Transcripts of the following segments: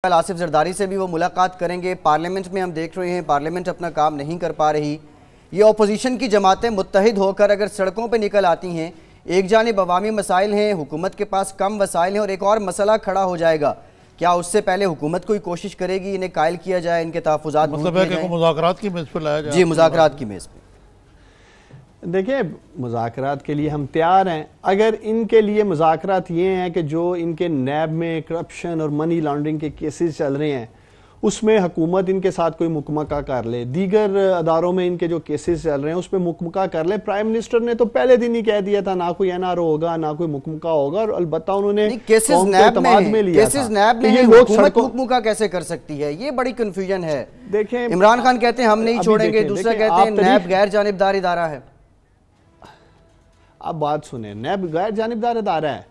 कल आसिफ जरदारी से भी वो मुलाकात करेंगे। पार्लियामेंट में हम देख रहे हैं पार्लियामेंट अपना काम नहीं कर पा रही। ये अपोजिशन की जमातें मुत्तहिद होकर अगर सड़कों पर निकल आती हैं, एक जानिब अवामी मसाइल हैं, हुकूमत के पास कम वसाइल हैं और एक और मसला खड़ा हो जाएगा, क्या उससे पहले हुकूमत कोई कोशिश करेगी इन्हें कायल किया जाए, इनके तहफ़्फ़ुज़ात मुज़ाकरात की मेज़ पर लाया जाए? जी, मुज़ाकरात की मेज़ पर। देखिए, मुज़ाकरात के लिए हम तैयार हैं। अगर इनके लिए मुज़ाकरात ये हैं कि जो इनके नैब में करप्शन और मनी लॉन्ड्रिंग के केसेस चल रहे हैं उसमें हुकूमत इनके साथ कोई मुकमका कर ले, दीगर अदारों में इनके जो केसेस चल रहे हैं उसमें मुकमका कर ले। प्राइम मिनिस्टर ने तो पहले दिन ही कह दिया था ना कोई एनआरओ होगा ना कोई मुकमका होगा, और अलबत्ता उन्होंने केसेस नैब में ये लोग मुकमका कैसे कर सकती है, ये बड़ी कंफ्यूजन है। देखें, इमरान खान कहते हैं हम नहीं छोड़ेंगे, दूसरा कहते हैं नैब गैर जानिबदार इदारा है। अब बात सुने, नैब गैर जानिबदार इदारा है,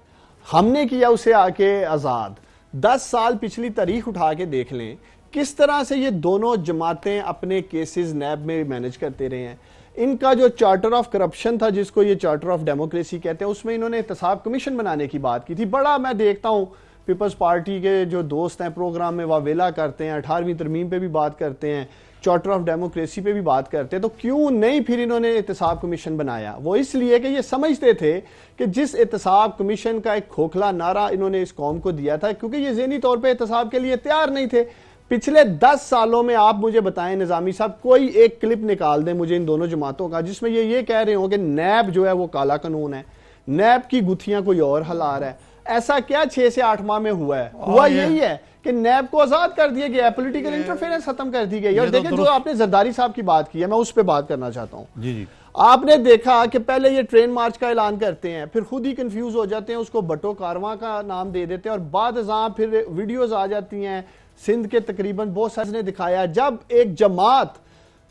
हमने किया उसे आके आजाद। 10 साल पिछली तारीख उठा के देख लें किस तरह से ये दोनों जमातें अपने केसेस नैब में मैनेज करते रहे हैं। इनका जो चार्टर ऑफ करप्शन था, जिसको ये चार्टर ऑफ डेमोक्रेसी कहते हैं, उसमें इन्होंने एहतसाब कमीशन बनाने की बात की थी। बड़ा मैं देखता हूं पीपल्स पार्टी के जो दोस्त हैं प्रोग्राम में वावेला करते हैं, 18वीं तरमीम पे भी बात करते हैं, चार्टर ऑफ डेमोक्रेसी पे भी बात करते हैं, तो क्यों नहीं फिर इन्होंने एहतसाब कमीशन बनाया? वो इसलिए कि ये समझते थे कि जिस एहतसाब कमीशन का एक खोखला नारा इन्होंने इस कौम को दिया था, क्योंकि ये ज़हनी तौर पे एहतसाब के लिए तैयार नहीं थे। पिछले 10 सालों में आप मुझे बताएं निजामी साहब, कोई एक क्लिप निकाल दें मुझे इन दोनों जमातों का जिसमें ये कह रहे हो कि नैब जो है वो काला कानून है, नैब की गुत्थियां कोई और हला रहा है। ऐसा क्या 6 से 8 माह में हुआ है? हुआ यही है कि नैब को आजाद कर दिया गया, पॉलिटिकल इंटरफेरेंस खत्म कर दी गई। और देखिए, जो आपने जरदारी साहब की बात की है, मैं उस पर बात करना चाहता हूँ। जी जी, आपने देखा कि पहले ये ट्रेन मार्च का ऐलान करते हैं, फिर खुद ही कंफ्यूज हो जाते हैं, उसको बटो कारवां का नाम दे देते हैं, और बाद फिर वीडियोज आ जाती हैं सिंध के तकरीबन बहुत सारे ने दिखाया जब एक जमात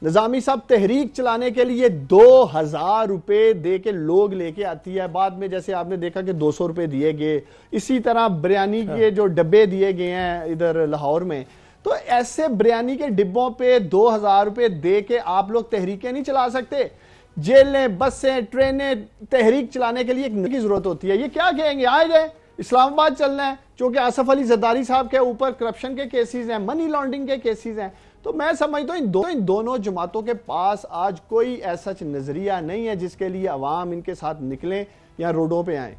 निजामी साहब तहरीक चलाने के लिए 2000 रुपए दे के लोग लेके आती है, बाद में जैसे आपने देखा कि 200 रुपए दिए गए, इसी तरह बिरयानी के जो डब्बे दिए गए हैं इधर लाहौर में, तो ऐसे बिरयानी के डिब्बों पे 2000 रुपए दे के आप लोग तहरीकें नहीं चला सकते। जेलें, बसें, ट्रेनें तहरीक चलाने के लिए एक की जरूरत होती है। ये क्या कहेंगे, आ जाए इस्लामाबाद चलना है, क्योंकि आसफ अली जरदारी साहब के ऊपर करप्शन के केसेस हैं, मनी लॉन्ड्रिंग के केसेस हैं। तो मैं समझता हूं इन दोनों जमातों के पास आज कोई ऐसा नजरिया नहीं है जिसके लिए अवाम इनके साथ निकलें या रोडों पे आए।